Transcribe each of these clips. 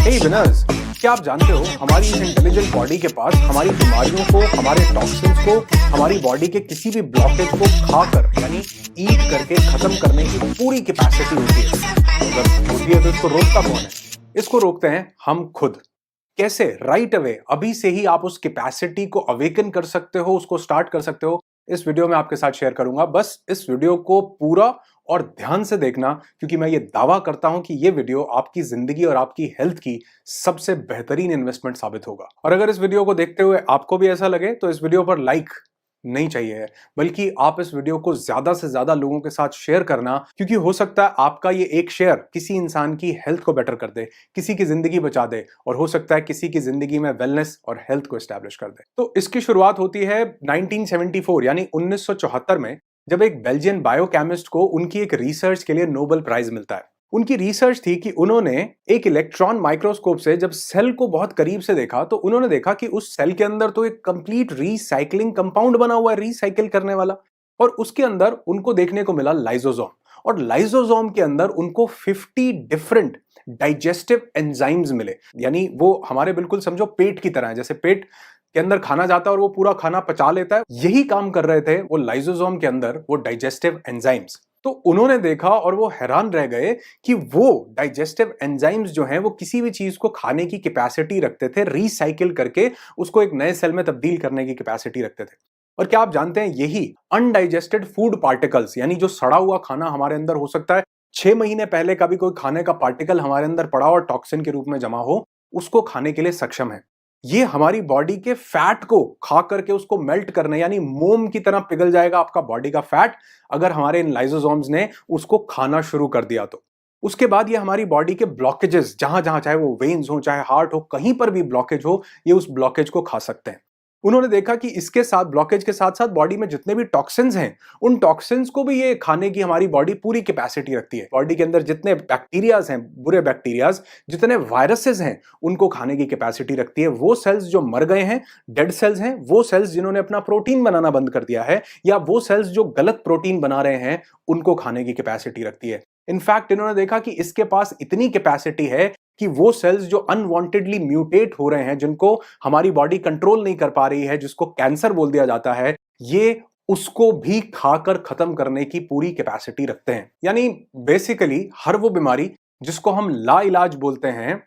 हे winners, क्या आप जानते हो हमारी इस इंटेलिजेंट बॉडी के पास हमारी बीमारियों को, हमारे टॉक्सिन्स को, हमारी बॉडी के किसी भी ब्लॉकेज को खाकर यानी ईट करके खत्म करने की पूरी कैपेसिटी होती है। अगर होती है तो इसको रोकता कौन है? इसको रोकते हैं हम खुद। कैसे? राइट अवे, अभी से ही आप उस कैपेसिटी को अवेकन कर सकते हो, उसको स्टार्ट कर सकते हो। इस वीडियो में आपके साथ शेयर करूंगा। बस इस वीडियो को पूरा और ध्यान से देखना, क्योंकि मैं ये दावा करता हूं कि ये वीडियो आपकी जिंदगी और आपकी हेल्थ की सबसे बेहतरीन इन्वेस्टमेंट साबित होगा। और अगर इस वीडियो को देखते हुए आपको भी ऐसा लगे तो इस वीडियो पर लाइक नहीं चाहिए है, बल्कि आप इस वीडियो को ज्यादा से ज्यादा लोगों के साथ शेयर करना, क्योंकि हो सकता है आपका ये एक शेयर किसी इंसान की हेल्थ को बेटर कर दे, किसी की जिंदगी बचा दे, और हो सकता है किसी की जिंदगी में वेलनेस और हेल्थ को एस्टैब्लिश कर दे। तो इसकी शुरुआत होती है 1974 यानी 1974 में, जब एक बेल्जियन बायोकेमिस्ट को उनकी एक रिसर्च के लिए नोबेल प्राइज मिलता है। उनकी रिसर्च थी कि उन्होंने एक इलेक्ट्रॉन माइक्रोस्कोप से जब सेल को बहुत करीब से देखा तो उन्होंने देखा कि उस सेल के अंदर तो एक कंप्लीट रीसाइक्लिंग कंपाउंड बना हुआ है, रीसाइकिल करने वाला, और उसके अंदर उनको देखने को मिला लाइसोसोम। और लाइसोसोम के अंदर उनको 50 डिफरेंट डाइजेस्टिव एंजाइम्स मिले, यानी वो हमारे बिल्कुल समझो पेट की तरह है। जैसे पेट के अंदर खाना जाता है और वो पूरा खाना पचा लेता है, यही काम कर रहे थे वो लाइसोसोम के अंदर वो डाइजेस्टिव एंजाइम्स। तो उन्होंने देखा और वो हैरान रह गए कि वो डाइजेस्टिव एंजाइम्स जो हैं वो किसी भी चीज को खाने की कैपेसिटी रखते थे, रीसाइकिल करके उसको एक नए सेल में तब्दील करने की कैपेसिटी रखते थे। और क्या आप जानते हैं, यही अनडाइजेस्टेड फूड पार्टिकल्स, यानी जो सड़ा हुआ खाना हमारे अंदर हो सकता है 6 महीने पहले का भी कोई खाने का पार्टिकल हमारे अंदर पड़ा और टॉक्सिन के रूप में जमा हो, उसको खाने के लिए सक्षम है। ये हमारी बॉडी के फैट को खा करके उसको मेल्ट करने, यानी मोम की तरह पिघल जाएगा आपका बॉडी का फैट, अगर हमारे इन लाइसोसोम्स ने उसको खाना शुरू कर दिया तो। उसके बाद ये हमारी बॉडी के ब्लॉकेजेस, जहां जहां चाहे वो वेन्स हो चाहे हार्ट हो, कहीं पर भी ब्लॉकेज हो, ये उस ब्लॉकेज को खा सकते हैं। उन्होंने देखा कि इसके साथ, ब्लॉकेज के साथ साथ बॉडी में जितने भी टॉक्सिन्स हैं, उन टॉक्सिन्स को भी ये खाने की हमारी बॉडी पूरी कैपेसिटी रखती है। बॉडी के अंदर जितने बैक्टीरियाज हैं, बुरे बैक्टीरियाज, जितने वायरसेस हैं, उनको खाने की कैपेसिटी रखती है। वो सेल्स जो मर गए हैं, डेड सेल्स हैं, वो सेल्स जिन्होंने अपना प्रोटीन बनाना बंद कर दिया है, या वो सेल्स जो गलत प्रोटीन बना रहे हैं, उनको खाने की कैपेसिटी रखती है। इनफैक्ट इन्होंने देखा कि इसके पास इतनी कैपेसिटी है कि वो सेल्स जो अनवांटेडली म्यूटेट हो रहे हैं, जिनको हमारी बॉडी कंट्रोल नहीं कर पा रही है, जिसको कैंसर बोल दिया जाता है, ये उसको भी खाकर खत्म करने की पूरी कैपेसिटी रखते हैं। यानी बेसिकली हर वो बीमारी जिसको हम ला इलाज बोलते हैं,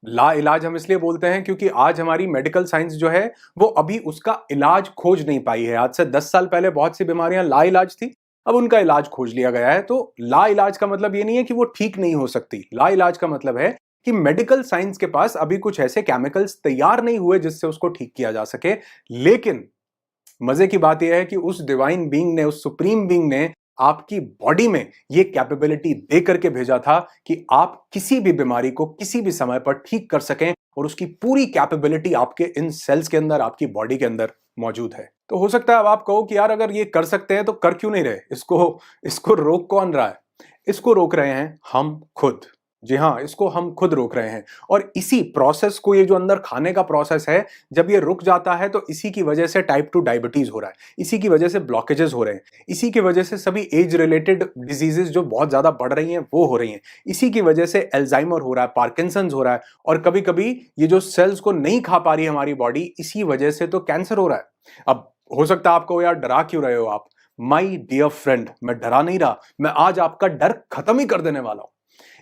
ला इलाज हम इसलिए बोलते हैं क्योंकि आज हमारी मेडिकल साइंस जो है वो अभी उसका इलाज खोज नहीं पाई है। आज से 10 साल पहले बहुत सी बीमारियां ला इलाज थी, अब उनका इलाज खोज लिया गया है। तो ला इलाज का मतलब ये नहीं है कि वो ठीक नहीं हो सकती। ला इलाज का मतलब है कि मेडिकल साइंस के पास अभी कुछ ऐसे केमिकल्स तैयार नहीं हुए जिससे उसको ठीक किया जा सके। लेकिन मजे की बात यह है कि उस डिवाइन बीइंग ने, उस सुप्रीम बीइंग ने आपकी बॉडी में ये कैपेबिलिटी दे करके भेजा था कि आप किसी भी बीमारी को किसी भी समय पर ठीक कर सकें, और उसकी पूरी कैपेबिलिटी आपके इन सेल्स के अंदर, आपकी बॉडी के अंदर मौजूद है। तो हो सकता है अब आप कहो कि यार अगर ये कर सकते हैं तो कर क्यों नहीं रहे, इसको रोक कौन रहा है? इसको रोक रहे हैं हम खुद। जी हाँ, इसको हम खुद रोक रहे हैं। और इसी प्रोसेस को, ये जो अंदर खाने का प्रोसेस है, जब ये रुक जाता है तो इसी की वजह से टाइप 2 डायबिटीज हो रहा है, इसी की वजह से ब्लॉकेजेस हो रहे हैं, इसी की वजह से सभी एज रिलेटेड डिजीजेस जो बहुत ज्यादा बढ़ रही हैं वो हो रही हैं, इसी की वजह से एल्जाइमर हो रहा है, पार्किंसंस हो रहा है, और कभी कभी ये जो सेल्स को नहीं खा पा रही हमारी बॉडी, इसी वजह से तो कैंसर हो रहा है। अब हो सकता है आपको, यार डरा क्यों रहे हो आप? माई डियर फ्रेंड, मैं डरा नहीं रहा, मैं आज आपका डर खत्म ही कर देने वाला हूं।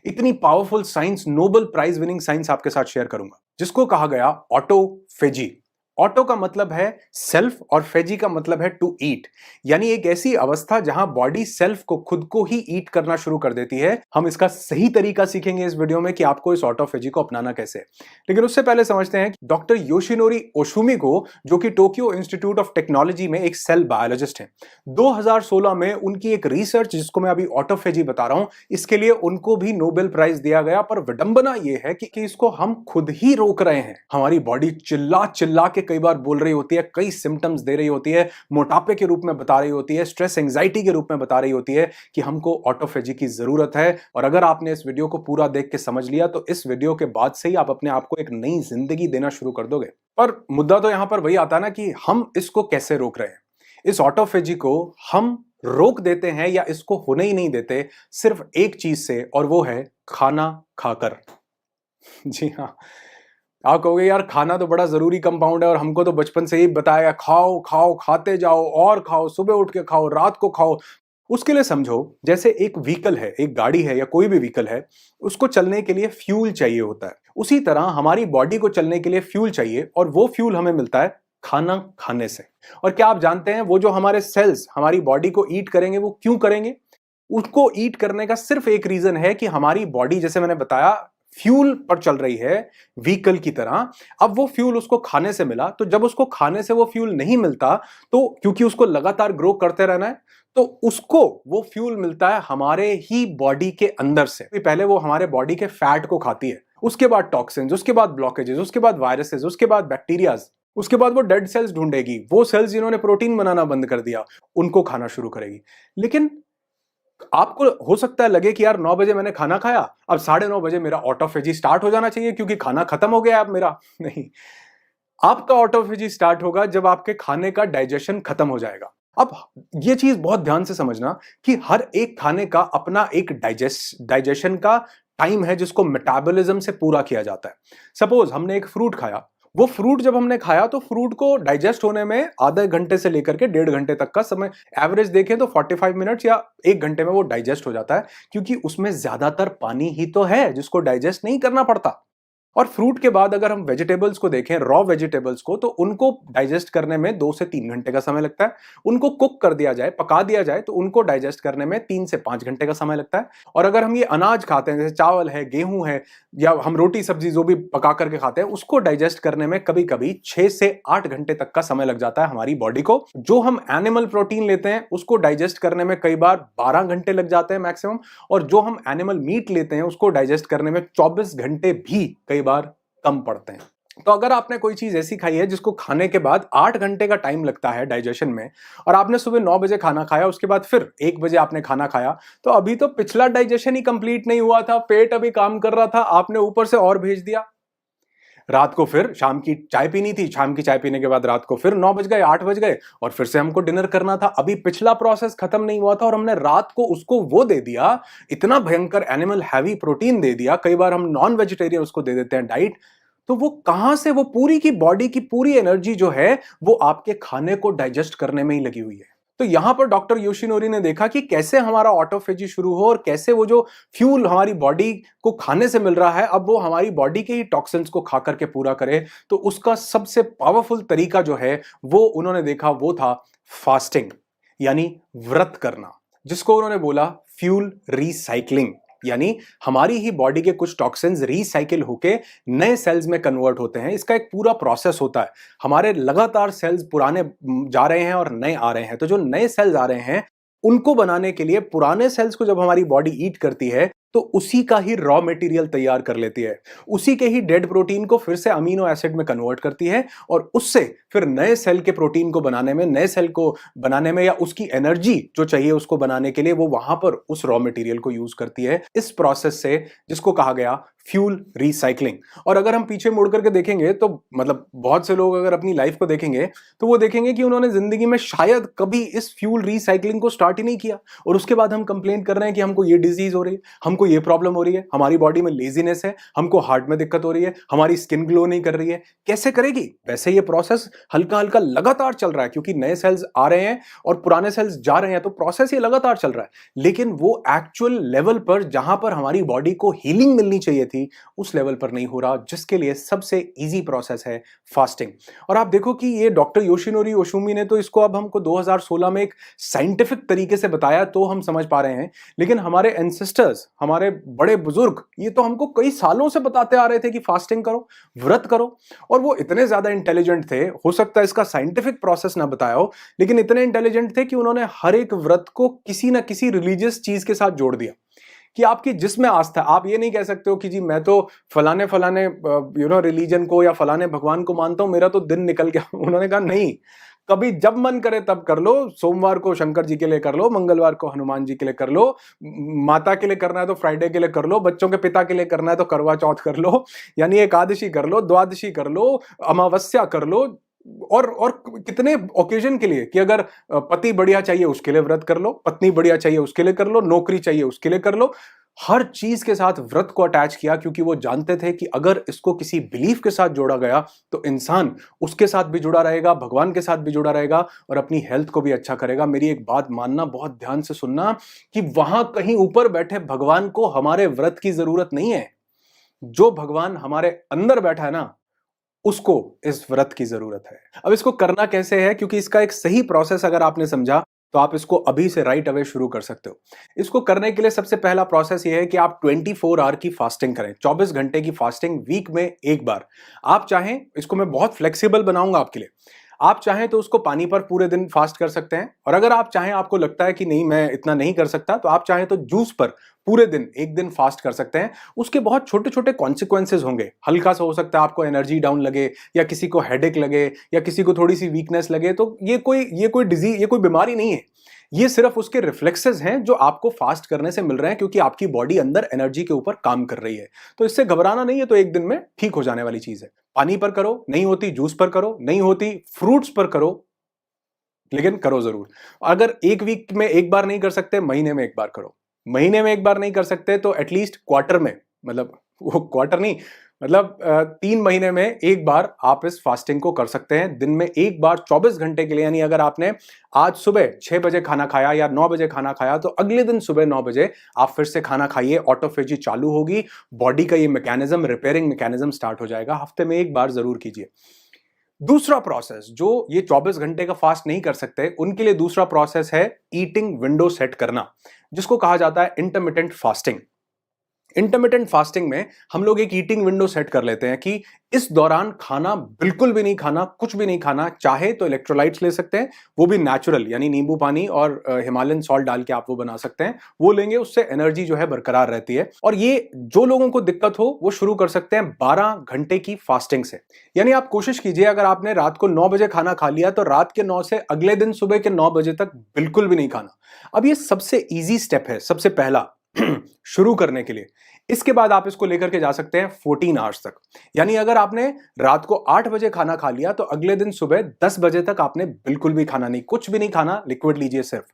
इतनी powerful science, Nobel prize winning science आपके साथ शेयर करूंगा, जिसको कहा गया ऑटोफेजी। ऑटो का मतलब है सेल्फ और फेजी का मतलब है टू ईट, यानी एक ऐसी अवस्था जहां बॉडी सेल्फ को, खुद को ही ईट करना शुरू कर देती है। हम इसका सही तरीका सीखेंगे इस वीडियो में कि आपको इस ऑटोफेजी को अपनाना कैसे। लेकिन उससे पहले समझते हैं कि डॉक्टर योशिनोरी ओशुमी को, जो कि टोक्यो इंस्टीट्यूट ऑफ टेक्नोलॉजी में एक सेल बायोलॉजिस्ट हैं, 2016 में उनकी एक रिसर्च, जिसको मैं अभी ऑटोफेजी बता रहा हूं, इसके लिए उनको भी नोबेल प्राइज दिया गया। पर विडंबना यह है कि इसको हम खुद ही रोक रहे हैं। हमारी बॉडी चिल्ला चिल्ला के कई बार बोल रही होती है, कई सिम्टम्स दे रही होती है, मोटापे के रूप में बता रही होती है, स्ट्रेस एंजाइटी के रूप में बता रही होती है कि हमको ऑटोफेजी की जरूरत है। और अगर आपने इस वीडियो को पूरा देख के समझ लिया तो इस वीडियो के बाद से ही आप अपने आप को एक नई जिंदगी देना शुरू कर दोगे। पर मुद्दा तो यहां पर वही आता है ना कि हम इसको कैसे रोक रहे हैं। इस ऑटोफेजी को हम रोक देते हैं या इसको होने ही नहीं देते सिर्फ एक चीज से, और वो है खाना खाकर। जी हाँ। आप कहोगे यार खाना तो बड़ा ज़रूरी कंपाउंड है और हमको तो बचपन से ही बताया खाओ, खाओ, खाते जाओ और खाओ, सुबह उठ के खाओ, रात को खाओ। उसके लिए समझो जैसे एक व्हीकल है, एक गाड़ी है या कोई भी व्हीकल है, उसको चलने के लिए फ्यूल चाहिए होता है। उसी तरह हमारी बॉडी को चलने के लिए फ्यूल चाहिए और वो फ्यूल हमें मिलता है खाना खाने से। और क्या आप जानते हैं वो जो हमारे सेल्स हमारी बॉडी को ईट करेंगे वो क्यों करेंगे? उसको ईट करने का सिर्फ एक रीजन है कि हमारी बॉडी जैसे मैंने बताया फ्यूल पर चल रही है व्हीकल की तरह। अब वो फ्यूल उसको खाने से मिला तो जब उसको खाने से वो फ्यूल नहीं मिलता तो क्योंकि उसको लगातार ग्रो करते रहना है तो उसको वो फ्यूल मिलता है हमारे ही बॉडी के अंदर से। पहले वो हमारे बॉडी के फैट को खाती है, उसके बाद टॉक्सिन्स, उसके बाद ब्लॉकेजेस, उसके बाद वायरसेस, उसके बाद बैक्टीरियाज, उसके बाद वो डेड सेल्स ढूंढेगी, वो सेल्स जिन्होंने प्रोटीन बनाना बंद कर दिया उनको खाना शुरू करेगी। लेकिन आपको हो सकता है लगे कि यार 9 बजे मैंने खाना खाया, अब 9:30 बजे मेरा ऑटोफेजी स्टार्ट हो जाना चाहिए क्योंकि खाना खत्म हो गया अब मेरा। नहीं, आपका ऑटोफेजी स्टार्ट होगा जब आपके खाने का डाइजेशन खत्म हो जाएगा। अब ये चीज बहुत ध्यान से समझना कि हर एक खाने का अपना एक डाइजेशन का टाइम है जिसको मेटाबॉलिज्म से पूरा किया जाता है। सपोज हमने एक फ्रूट खाया, वो फ्रूट जब हमने खाया तो फ्रूट को डाइजेस्ट होने में आधे घंटे से लेकर के 1.5 घंटे तक का समय, एवरेज देखें तो 45 मिनट्स या 1 घंटे में वो डाइजेस्ट हो जाता है क्योंकि उसमें ज्यादातर पानी ही तो है जिसको डाइजेस्ट नहीं करना पड़ता। और फ्रूट के बाद अगर हम वेजिटेबल्स को देखें, रॉ वेजिटेबल्स को, तो उनको डाइजेस्ट करने में 2 से 3 घंटे का समय लगता है। उनको कुक कर दिया जाए, पका दिया जाए, तो उनको डाइजेस्ट करने में 3 से 5 घंटे का समय लगता है। और अगर हम ये अनाज खाते हैं जैसे चावल है, गेहूं है या हम रोटी सब्जी जो भी पका करके खाते हैं उसको डाइजेस्ट करने में कभी कभी 6 से 8 घंटे तक का समय लग जाता है हमारी बॉडी को। जो हम एनिमल प्रोटीन लेते हैं उसको डाइजेस्ट करने में कई बार 12 घंटे लग जाते हैं मैक्सिमम, और जो हम एनिमल मीट लेते हैं उसको डाइजेस्ट करने में 24 घंटे भी कई बार कम पड़ते हैं। तो अगर आपने कोई चीज ऐसी खाई है जिसको खाने के बाद 8 घंटे का टाइम लगता है डाइजेशन में, और आपने सुबह 9 बजे खाना खाया, उसके बाद फिर 1 बजे आपने खाना खाया, तो अभी तो पिछला डाइजेशन ही कंप्लीट नहीं हुआ था, पेट अभी काम कर रहा था, आपने ऊपर से और भेज दिया। रात को फिर शाम की चाय पीनी थी, शाम की चाय पीने के बाद रात को फिर 9 बज गए, 8 बज गए और फिर से हमको डिनर करना था। अभी पिछला प्रोसेस खत्म नहीं हुआ था और हमने रात को उसको वो दे दिया, इतना भयंकर एनिमल हैवी प्रोटीन दे दिया। कई बार हम नॉन वेजिटेरियन उसको दे देते हैं डाइट। तो वो कहां से, वो पूरी की बॉडी की पूरी एनर्जी जो है वो आपके खाने को डाइजेस्ट करने में ही लगी हुई है। तो यहां पर डॉक्टर योशिनोरी ने देखा कि कैसे हमारा ऑटोफेजी शुरू हो और कैसे वो जो फ्यूल हमारी बॉडी को खाने से मिल रहा है अब वो हमारी बॉडी के ही टॉक्सिन्स को खा करके पूरा करे। तो उसका सबसे पावरफुल तरीका जो है वो उन्होंने देखा, वो था फास्टिंग, यानी व्रत करना, जिसको उन्होंने बोला फ्यूल रिसाइकलिंग। यानी हमारी ही बॉडी के कुछ टॉक्सिन्स रिसाइकिल होके नए सेल्स में कन्वर्ट होते हैं। इसका एक पूरा प्रोसेस होता है। हमारे लगातार सेल्स पुराने जा रहे हैं और नए आ रहे हैं, तो जो नए सेल्स आ रहे हैं उनको बनाने के लिए पुराने सेल्स को जब हमारी बॉडी ईट करती है तो उसी का ही रॉ मटेरियल तैयार कर लेती है, उसी के ही डेड प्रोटीन को फिर से अमीनो एसिड में कन्वर्ट करती है और उससे फिर नए सेल के प्रोटीन को बनाने में, नए सेल को बनाने में या उसकी एनर्जी जो चाहिए उसको बनाने के लिए वो वहां पर उस रॉ मटेरियल को यूज करती है। इस प्रोसेस से, जिसको कहा गया फ्यूल रिसाइकलिंग। और अगर हम पीछे मुड़ करके देखेंगे तो मतलब बहुत से लोग अगर अपनी लाइफ को देखेंगे तो वो देखेंगे कि उन्होंने जिंदगी में शायद कभी इस फ्यूल रिसाइकलिंग को स्टार्ट ही नहीं किया, और उसके बाद हम कंप्लेंट कर रहे हैं कि हमको ये डिजीज हो रही है, हमको ये प्रॉब्लम हो रही है, हमारी बॉडी में लेजीनेस है, हमको हार्ट में दिक्कत हो रही है, हमारी स्किन ग्लो नहीं कर रही है। कैसे करेगी? वैसे ये प्रोसेस हल्का हल्का लगातार चल रहा है क्योंकि नए सेल्स आ रहे हैं और पुराने सेल्स जा रहे हैं, तो प्रोसेस ये लगातार चल रहा है। लेकिन वो एक्चुअल लेवल पर जहां पर हमारी बॉडी को हीलिंग मिलनी चाहिए थी उस लेवल पर नहीं हो रहा, जिसके लिए सबसे इजी प्रोसेस है फास्टिंग। और आप देखो कि ये डॉक्टर योशिनोरी ओशुमी ने तो इसको अब हमको 2016 में एक साइंटिफिक तरीके से बताया तो हम समझ पा रहे हैं, लेकिन हमारे एंसेस्टर्स, हमारे बड़े बुजुर्ग, ये तो हमको कई सालों से बताते आ रहे थे कि फास्टिंग करो, व्रत करो। और वो इतने ज्यादा इंटेलिजेंट थे, हो सकता है इसका साइंटिफिक प्रोसेस ना बताया हो, लेकिन इतने इंटेलिजेंट थे कि उन्होंने हर एक व्रत को किसी ना किसी रिलीजियस चीज के साथ जोड़ दिया कि आपकी जिसमें आस्था, आप ये नहीं कह सकते हो कि जी मैं तो फलाने फलाने रिलीजन को या फलाने भगवान को मानता हूं, मेरा तो दिन निकल गया। उन्होंने कहा नहीं, कभी जब मन करे तब कर लो, सोमवार को शंकर जी के लिए कर लो, मंगलवार को हनुमान जी के लिए कर लो, माता के लिए करना है तो फ्राइडे के लिए कर लो, बच्चों के पिता के लिए करना है तो करवा चौथ कर लो, यानी एकादशी कर लो, द्वादशी कर लो, अमावस्या कर लो, और कितने ओकेजन के लिए कि अगर पति बढ़िया चाहिए उसके लिए व्रत कर लो, पत्नी बढ़िया चाहिए उसके लिए कर लो, नौकरी चाहिए उसके लिए कर लो, हर चीज के साथ व्रत को अटैच किया, क्योंकि वो जानते थे कि अगर इसको किसी बिलीफ के साथ जोड़ा गया तो इंसान उसके साथ भी जुड़ा रहेगा, भगवान के साथ भी जुड़ा रहेगा और अपनी हेल्थ को भी अच्छा करेगा। मेरी एक बात मानना, बहुत ध्यान से सुनना, कि वहां कहीं ऊपर बैठे भगवान को हमारे व्रत की जरूरत नहीं है। जो भगवान हमारे अंदर बैठा है ना, उसको इस व्रत की जरूरत है। अब इसको करना कैसे है, क्योंकि इसका एक सही प्रोसेस अगर आपने समझा तो आप इसको अभी से राइट अवे शुरू कर सकते हो। इसको करने के लिए सबसे पहला प्रोसेस ये है कि आप 24 आवर की फास्टिंग करें, 24 घंटे की फास्टिंग वीक में एक बार। आप चाहें, इसको मैं बहुत फ्लेक्सिबल बनाऊंगा आपके लिए, आप चाहें तो उसको पानी पर पूरे दिन फास्ट कर सकते हैं, और अगर आप चाहें, आपको लगता है कि नहीं मैं इतना नहीं कर सकता, तो आप चाहें तो जूस पर पूरे दिन एक दिन फास्ट कर सकते हैं। उसके बहुत छोटे छोटे कॉन्सिक्वेंसेज होंगे। हल्का सा हो सकता है आपको एनर्जी डाउन लगे, या किसी को हेडेक लगे, या किसी को थोड़ी सी वीकनेस लगे, तो ये कोई डिजीज, ये कोई बीमारी नहीं है। ये सिर्फ उसके रिफ्लेक्सेस हैं जो आपको फास्ट करने से मिल रहे हैं, क्योंकि आपकी बॉडी अंदर एनर्जी के ऊपर काम कर रही है। तो इससे घबराना नहीं है, तो एक दिन में ठीक हो जाने वाली चीज है। पानी पर करो, नहीं होती जूस पर करो, नहीं होती फ्रूट्स पर करो, लेकिन करो जरूर। अगर एक वीक में एक बार नहीं कर सकते, महीने में एक बार करो। महीने में एक बार नहीं कर सकते तो एटलीस्ट क्वार्टर में, मतलब वो क्वार्टर नहीं, मतलब 3 महीने में एक बार आप इस फास्टिंग को कर सकते हैं। दिन में एक बार 24 घंटे के लिए, यानी अगर आपने आज सुबह 6 बजे खाना खाया या 9 बजे खाना खाया, तो अगले दिन सुबह 9 बजे आप फिर से खाना खाइए। ऑटोफेजी चालू होगी, बॉडी का ये मैकेनिज्म, रिपेयरिंग मैकेनिज्म स्टार्ट हो जाएगा। हफ्ते में एक बार जरूर कीजिए। दूसरा प्रोसेस, जो ये 24 घंटे का फास्ट नहीं कर सकते, उनके लिए दूसरा प्रोसेस है ईटिंग विंडो सेट करना, जिसको कहा जाता है इंटरमिटेंट फास्टिंग। इंटरमिटेंट फास्टिंग में हम लोग एक ईटिंग विंडो सेट कर लेते हैं कि इस दौरान खाना बिल्कुल भी नहीं खाना, कुछ भी नहीं खाना। चाहे तो इलेक्ट्रोलाइट्स ले सकते हैं, वो भी नेचुरल, यानी नींबू पानी और हिमालयन सॉल्ट डाल के आप वो बना सकते हैं, वो लेंगे, उससे एनर्जी जो है बरकरार रहती है। और ये जो लोगों को दिक्कत हो वो शुरू कर सकते हैं 12 घंटे की फास्टिंग से। यानी आप कोशिश कीजिए, अगर आपने रात को 9 बजे खाना खा लिया तो रात के 9 से अगले दिन सुबह के 9 बजे तक बिल्कुल भी नहीं खाना। अब ये सबसे ईजी स्टेप है, सबसे पहला शुरू करने के लिए। इसके बाद आप इसको लेकर के जा सकते हैं 14 आवर्स तक। यानी अगर आपने रात को 8 बजे खाना खा लिया तो अगले दिन सुबह 10 बजे तक आपने बिल्कुल भी खाना नहीं, कुछ भी नहीं खाना, लिक्विड लीजिए सिर्फ।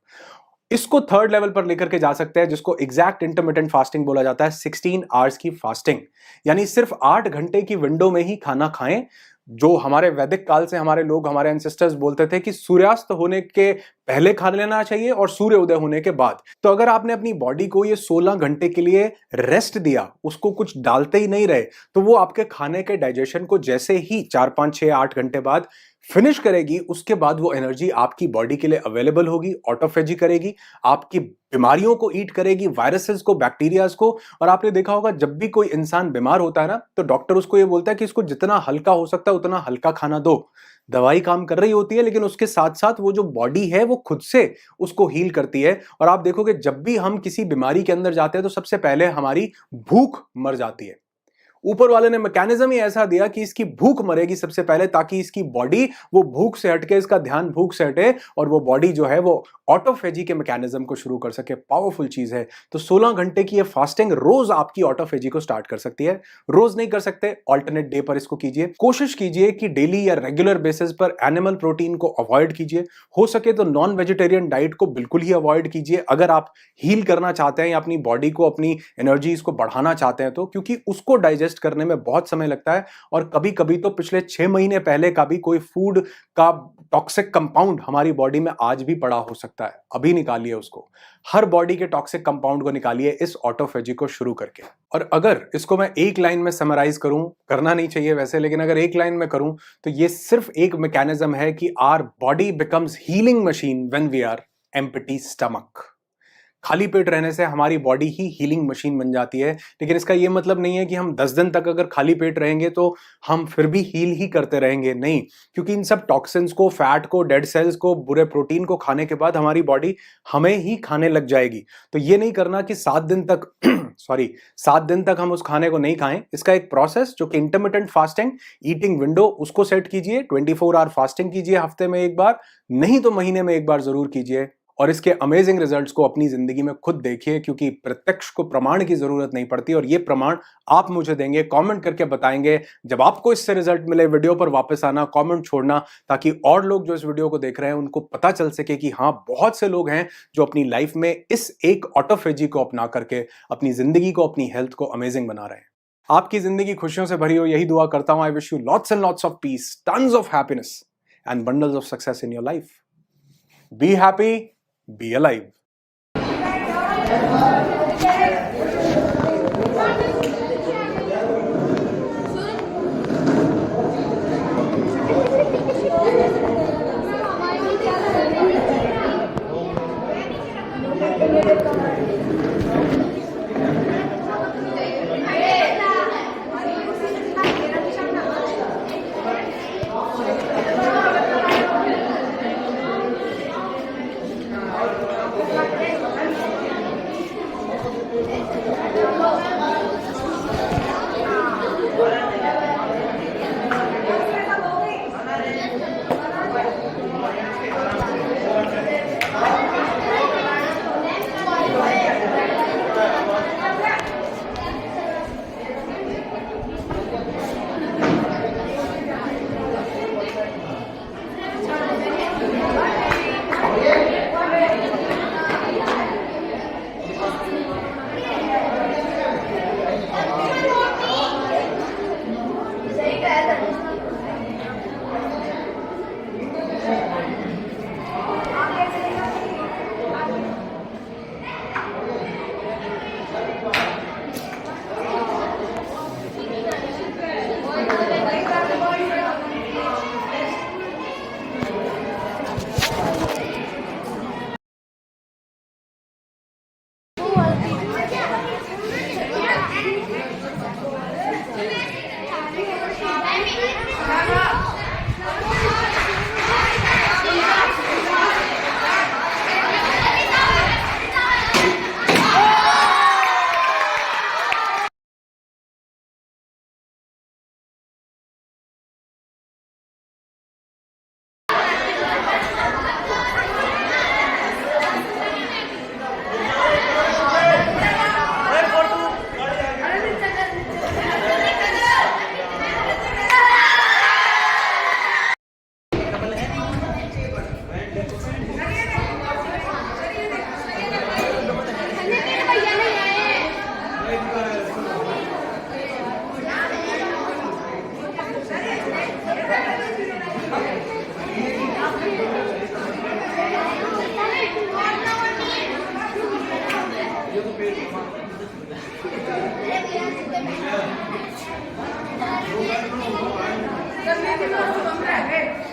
इसको थर्ड लेवल पर लेकर के जा सकते हैं, जिसको एग्जैक्ट इंटरमिटेंट फास्टिंग बोला जाता है, 16 आवर्स की फास्टिंग। यानी सिर्फ 8 घंटे की विंडो में ही खाना खाएं। जो हमारे वैदिक काल से हमारे लोग, हमारे एंसेस्टर्स बोलते थे कि सूर्यास्त होने के पहले खा लेना चाहिए और सूर्य उदय होने के बाद। तो अगर आपने अपनी बॉडी को ये 16 घंटे के लिए रेस्ट दिया, उसको कुछ डालते ही नहीं रहे, तो वो आपके खाने के डाइजेशन को जैसे ही 4, 5, 6, 8 घंटे बाद फिनिश करेगी, उसके बाद वो एनर्जी आपकी बॉडी के लिए अवेलेबल होगी, ऑटोफेजी करेगी, आपकी बीमारियों को ईट करेगी, वायरसेस को, बैक्टीरियाज को। और आपने देखा होगा, जब भी कोई इंसान बीमार होता है ना, तो डॉक्टर उसको ये बोलता है कि इसको जितना हल्का हो सकता है उतना हल्का खाना दो। दवाई काम कर रही होती है, लेकिन उसके साथ साथ वो जो बॉडी है वो खुद से उसको हील करती है। और आप देखोगे, जब भी हम किसी बीमारी के अंदर जाते हैं तो सबसे पहले हमारी भूख मर जाती है। ऊपर वाले ने मैकेनिज्म ही ऐसा दिया कि इसकी भूख मरेगी सबसे पहले, ताकि इसकी बॉडी वो भूख से हटके, इसका ध्यान भूख से हटे और वो बॉडी जो है वो ऑटोफेजी के मैकेनिज्म को शुरू कर सके। पावरफुल चीज है। तो 16 घंटे की ये फास्टिंग रोज आपकी ऑटोफेजी को स्टार्ट कर सकती है। रोज नहीं कर सकते, ऑल्टरनेट डे पर इसको कीजिए। कोशिश कीजिए कि डेली या रेगुलर बेसिस पर एनिमल प्रोटीन को अवॉइड कीजिए। हो सके तो नॉन वेजिटेरियन डाइट को बिल्कुल ही अवॉइड कीजिए, अगर आप हील करना चाहते हैं या अपनी बॉडी को, अपनी एनर्जीज को बढ़ाना चाहते हैं तो, क्योंकि उसको डाइजेस्ट करने में बहुत समय लगता है। और कभी कभी तो पिछले 6 महीने पहले का भी कोई फूड का टॉक्सिक कंपाउंड हमारी बॉडी में आज भी पड़ा हो सकता है। अभी निकालिए उसको, हर बॉडी के टॉक्सिक कंपाउंड को निकालिए इस ऑटोफेजी को शुरू करके। और अगर इसको मैं एक लाइन में समराइज करूं, करना नहीं चाहिए वैसे, लेकिन अगर एक लाइन में करूं तो ये सिर्फ एक मैकेनिज्म है कि our body becomes healing machine when we are empty stomach. खाली पेट रहने से हमारी बॉडी ही हीलिंग मशीन बन जाती है। लेकिन इसका यह मतलब नहीं है कि हम 10 दिन तक अगर खाली पेट रहेंगे तो हम फिर भी हील ही करते रहेंगे, नहीं। क्योंकि इन सब टॉक्सिन्स को, फैट को, डेड सेल्स को, बुरे प्रोटीन को खाने के बाद हमारी बॉडी हमें ही खाने लग जाएगी। तो ये नहीं करना कि 7 दिन तक 7 दिन तक हम उस खाने को नहीं खाएं। इसका एक प्रोसेस, जो कि इंटरमिटेंट फास्टिंग, ईटिंग विंडो, उसको सेट कीजिए। 24 आवर फास्टिंग कीजिए हफ्ते में एक बार, नहीं तो महीने में एक बार जरूर कीजिए। और इसके अमेजिंग रिजल्ट्स को अपनी जिंदगी में खुद देखिए, क्योंकि प्रत्यक्ष को प्रमाण की जरूरत नहीं पड़ती और ये प्रमाण आप मुझे देंगे, कमेंट करके बताएंगे। जब आपको इससे रिजल्ट मिले, वीडियो पर वापस आना, कमेंट छोड़ना, ताकि और लोग जो इस वीडियो को देख रहे हैं उनको पता चल सके कि हाँ, बहुत से लोग हैं जो अपनी लाइफ में इस एक ऑटोफेजी को अपना करके अपनी जिंदगी को, अपनी हेल्थ को अमेजिंग बना रहे हैं। आपकी जिंदगी खुशियों से भरी हो, यही दुआ करता हूं। I wish you lots and lots of peace, tons of happiness and bundles of success in your life. Be happy, be alive. करने के लिए